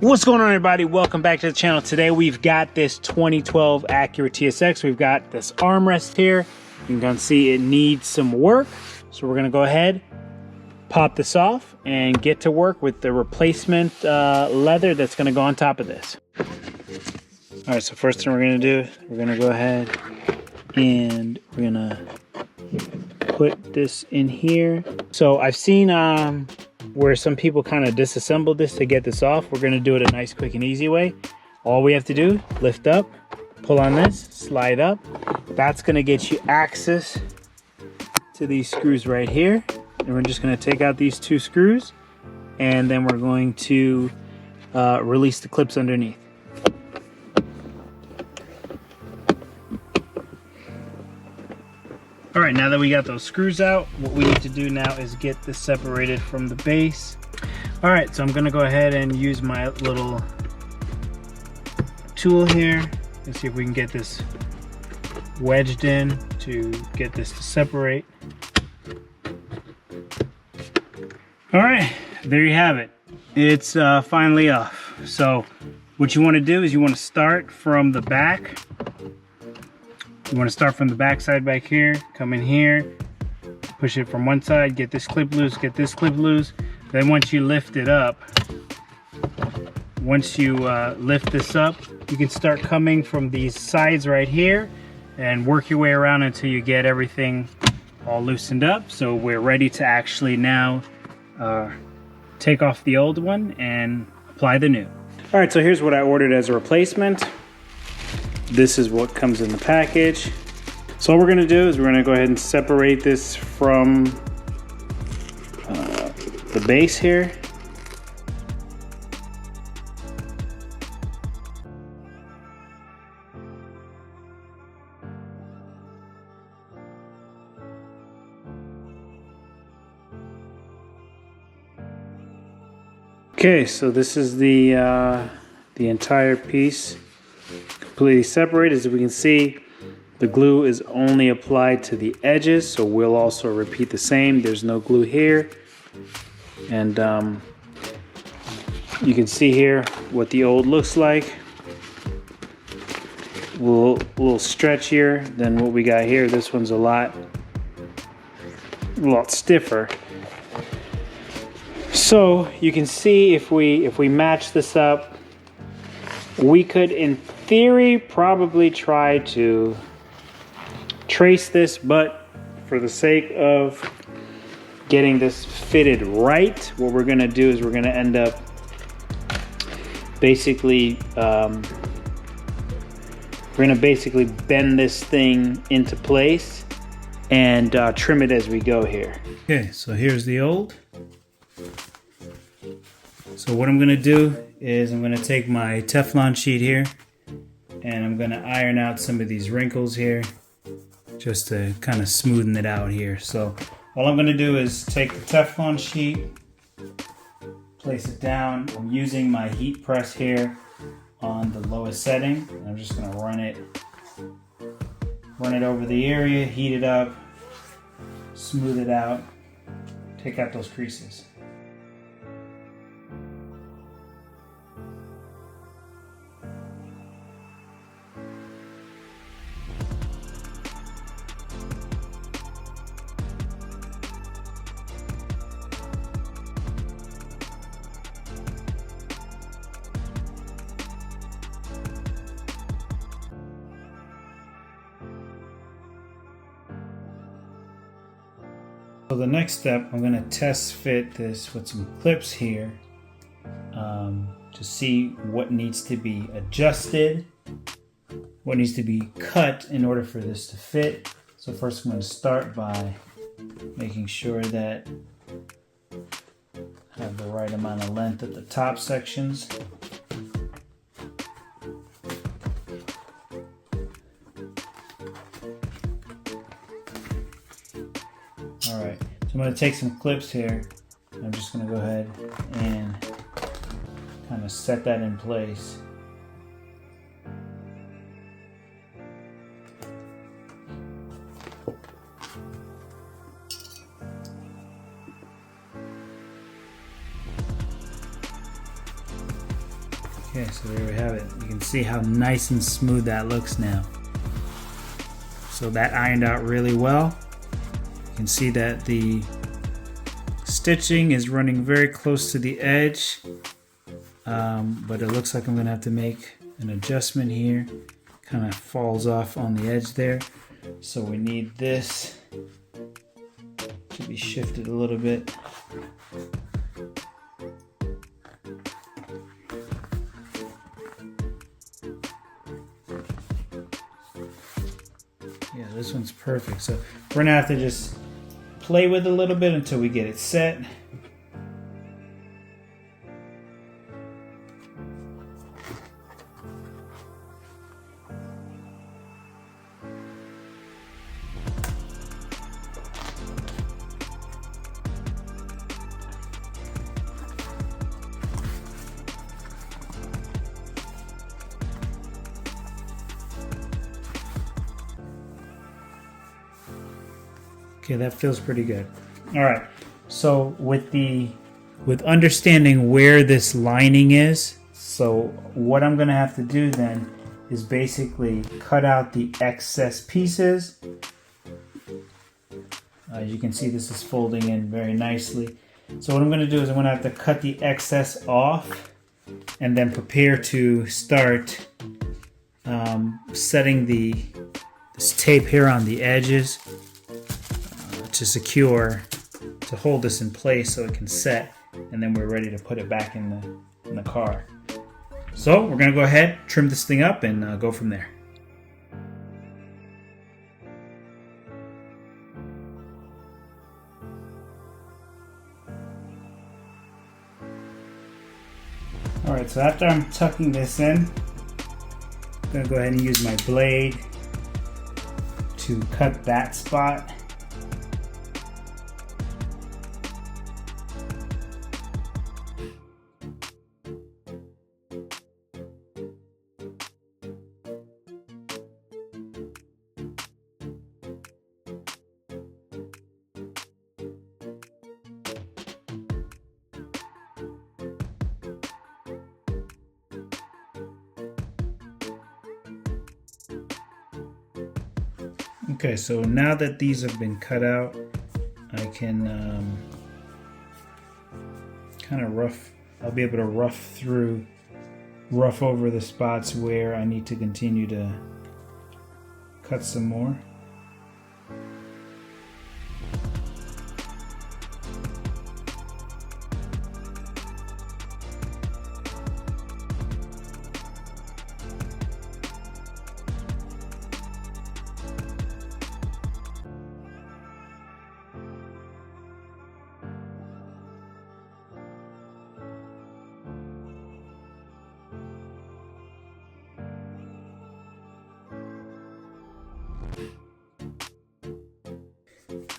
What's going on, everybody? Welcome back to the channel. Today we've got this 2012 Acura TSX. We've got this armrest here. You can see it needs some work, so we're gonna go ahead, pop this off, and get to work with the replacement leather that's gonna go on top of this. All right, so first thing we're gonna do, we're gonna go ahead and we're gonna put this in here. So I've seen where some people kind of disassemble this to get this off. We're gonna do it a nice, quick, and easy way. All we have to do, lift up, pull on this, slide up. That's gonna get you access to these screws right here. And we're just gonna take out these two screws, and then we're going to release the clips underneath. All right, now that we got those screws out, what we need to do now is get this separated from the base. All right, so I'm gonna go ahead and use my little tool here and see if we can get this wedged in to get this to separate. All right, there you have it. It's finally off. So what you wanna do is you wanna start from the back. You want to start from the back side back here, come in here, push it from one side, get this clip loose, get this clip loose. Then once you lift it up, once you lift this up, you can start coming from these sides right here and work your way around until you get everything all loosened up. So we're ready to actually now take off the old one and apply the new. All right, so here's what I ordered as a replacement. This is what comes in the package. So what we're gonna do is we're gonna go ahead and separate this from the base here. Okay, so this is the entire piece. Completely separated. As we can see, the glue is only applied to the edges, so we'll also repeat the same. There's no glue here, and you can see here what the old looks like. A little stretchier than what we got here. This one's a lot stiffer. So you can see if we match this up, we could, in theory, probably try to trace this, but for the sake of getting this fitted right, what we're gonna do is we're gonna end up basically, we're gonna basically bend this thing into place and trim it as we go here. Okay, so here's the old. So what I'm gonna do is I'm gonna take my Teflon sheet here and I'm gonna iron out some of these wrinkles here just to kind of smoothen it out here. So all I'm gonna do is take the Teflon sheet, place it down. I'm using my heat press here on the lowest setting. I'm just gonna run it over the area, heat it up, smooth it out, take out those creases. So the next step, I'm gonna test fit this with some clips here to see what needs to be adjusted, what needs to be cut in order for this to fit. So first I'm gonna start by making sure that I have the right amount of length at the top sections. All right, so I'm going to take some clips here. I'm just going to go ahead and kind of set that in place. Okay, so there we have it. You can see how nice and smooth that looks now. So that ironed out really well. You can see that the stitching is running very close to the edge, but it looks like I'm gonna have to make an adjustment here. Kind of falls off on the edge there. So we need this to be shifted a little bit. Yeah, this one's perfect. So we're gonna have to just play with it a little bit until we get it set. Okay, that feels pretty good. All right, so with understanding where this lining is, so what I'm gonna have to do then is basically cut out the excess pieces. As you can see, this is folding in very nicely. So what I'm gonna do is I'm gonna have to cut the excess off and then prepare to start setting this tape here on the edges to secure, to hold this in place so it can set, and then we're ready to put it back in the car. So we're gonna go ahead, trim this thing up, and go from there. All right, so after I'm tucking this in, I'm gonna go ahead and use my blade to cut that spot. Okay, so now that these have been cut out, I can kind of I'll be able to rough over the spots where I need to continue to cut some more.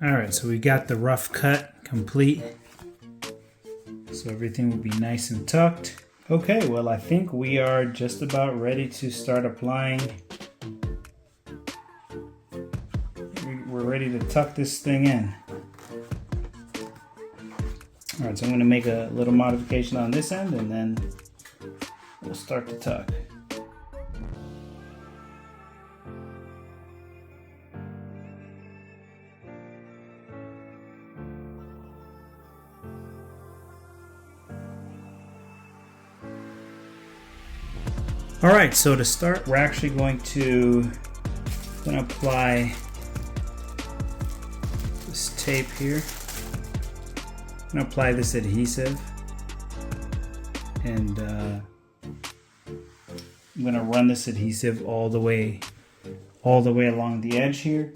Alright, so we got the rough cut complete. So everything will be nice and tucked. Okay, well I think we are just about ready to start applying. We're ready to tuck this thing in. Alright, so I'm going to make a little modification on this end and then we'll start to tuck. Alright, so to start, we're actually going to apply this tape here. I'm going to apply this adhesive, and I'm going to run this adhesive all the way along the edge here.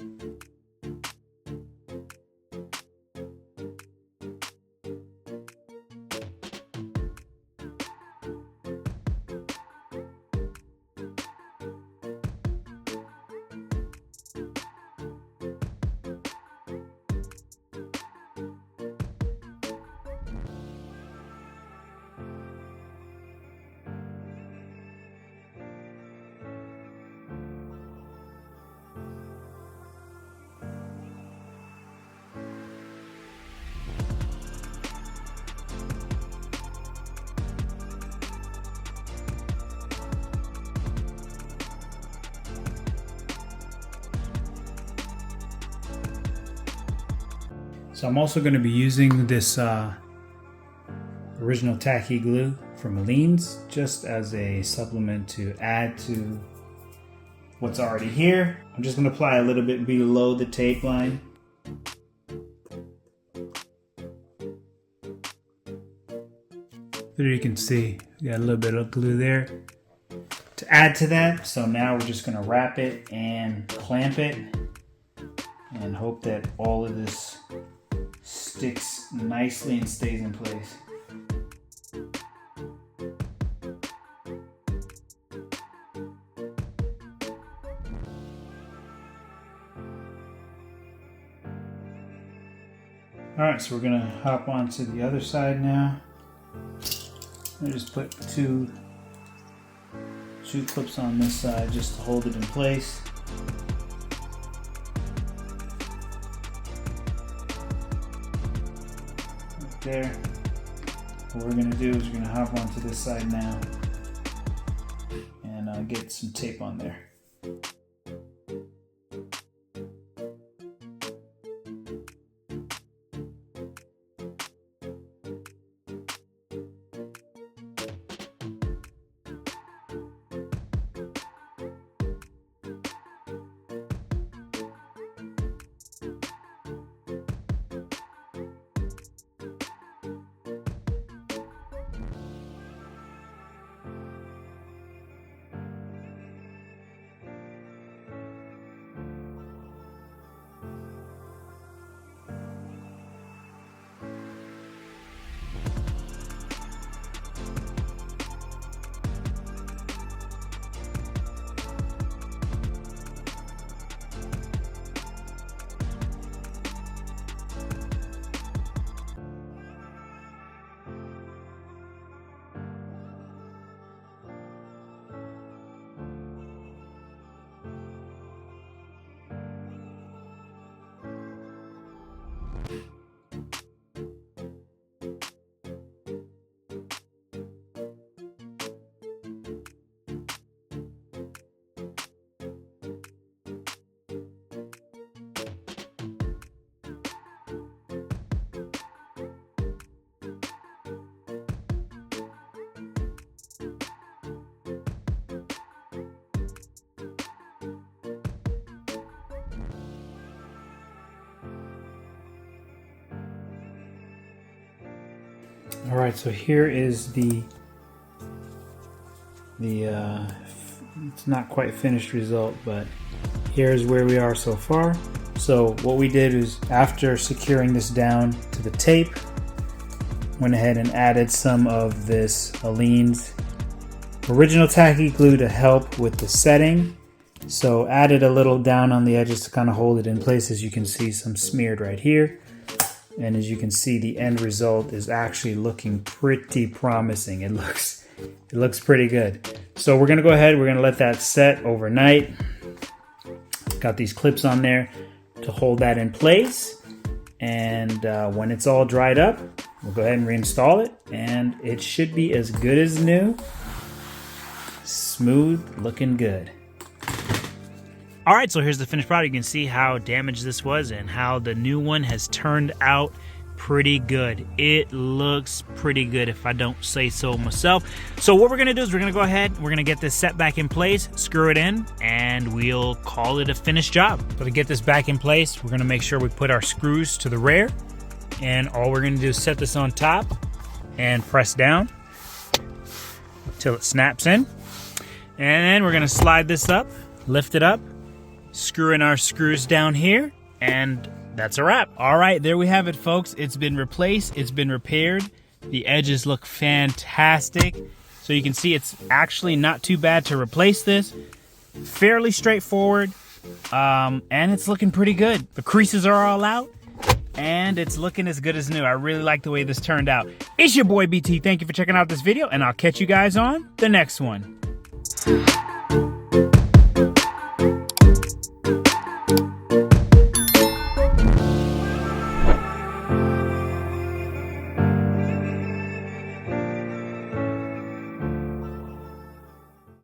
So I'm also going to be using this original tacky glue from Aliexpress just as a supplement to add to what's already here. I'm just going to apply a little bit below the tape line. There you can see, we got a little bit of glue there to add to that. So now we're just going to wrap it and clamp it and hope that all of this sticks nicely and stays in place. Alright, so we're going to hop on to the other side now. I just put two clips on this side just to hold it in place. Right there. What we're going to do is we're going to hop onto this side now and get some tape on there. All right, so here is the it's not quite finished result, but here's where we are so far. So what we did is, after securing this down to the tape, went ahead and added some of this Aliexpress original tacky glue to help with the setting. So added a little down on the edges to kind of hold it in place. As you can see, some smeared right here. And as you can see, the end result is actually looking pretty promising. It looks pretty good. So we're gonna go ahead, we're gonna let that set overnight. Got these clips on there to hold that in place. And when it's all dried up, we'll go ahead and reinstall it. And it should be as good as new. Smooth, looking good. All right, so here's the finished product. You can see how damaged this was and how the new one has turned out pretty good. It looks pretty good, if I don't say so myself. So what we're gonna do is we're gonna go ahead, we're gonna get this set back in place, screw it in, and we'll call it a finished job. So to get this back in place, we're gonna make sure we put our screws to the rear, and all we're gonna do is set this on top and press down till it snaps in. And then we're gonna slide this up, lift it up, screw in our screws down here, and that's a wrap. All right, there we have it, folks. It's been replaced, it's been repaired. The edges look fantastic. So you can see it's actually not too bad to replace this. Fairly straightforward, and it's looking pretty good. The creases are all out, and it's looking as good as new. I really like the way this turned out. It's your boy BT. Thank you for checking out this video, and I'll catch you guys on the next one.